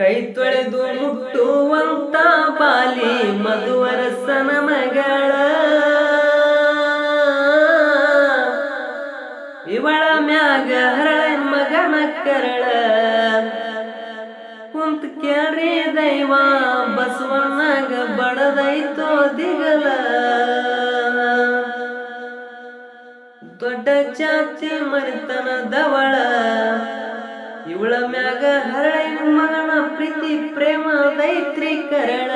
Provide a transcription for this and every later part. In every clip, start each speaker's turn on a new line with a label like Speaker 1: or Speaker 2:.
Speaker 1: ಕೈ ತೊಳೆದು ಮುಟ್ಟುವಂತ ಬಾಲಿ ಮಧುವರಸನ ಮಗಳ ಇವಳ ಮ್ಯಾಗ ಹರಳನ್ ಮಗನ ಕರಳ ಕುಂತ ಕೇಳ್ರಿ ದೈವ ಬಸವಣ್ಣಗ ಬಡದೈತೋ ದಿಗಲ ದೊಡ್ಡ ಜಾತಿ ಮರಿತನದವಳ ಇವಳ ಮ್ಯಾಗ ಹರಳಿನ ಮಗನ ಪ್ರೀತಿ ಪ್ರೇಮ ದೈತ್ರಿ ಕರಳ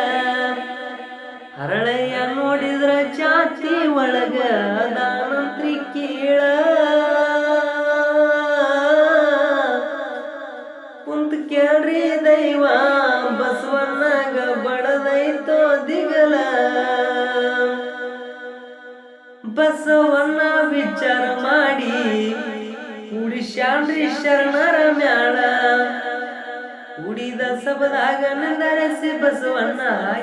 Speaker 1: ಹರಳೆಯ ನೋಡಿದ್ರ ಜಾತಿ ಒಳಗ ಅದಾನಂತ್ರಿ ಕೀಳ ಕುಂತ ಕೇಳ್ರಿ ದೈವ ಬಸವಣ್ಣಗ ಬಡದೈತೋ ದಿಗಲ ಬಸವಣ್ಣ ವಿಚಾರ ಮಾಡಿ ಉಡಿಸ್ಯಾನ್ರಿ ಶರಣರ ಮ್ಯಾಳ ಉಡಿದ ಸಬದಾಗ ನಿಂದರಸಿ ಬಸವಣ್ಣ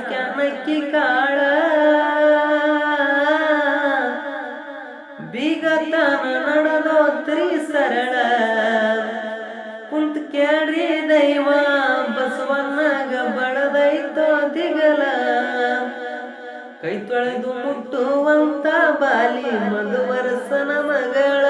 Speaker 1: ಕ್ಯಾನಕ್ಕಿ ಕಾಳ ಬೀಗತಾನ ನಡೆದೋತ್ರಿ ಸರಳ ಕುಂತ ಕೇಳ್ರಿ ದೈವ ಬಸವಣ್ಣಗ ಬಡದೈತೋ ದಿಗಲ ಕೈ ತೊಳೆದು ಮುಟ್ಟುವಂತ ಬಾಲಿ ಮಧುವರಸನ ಮಗಳ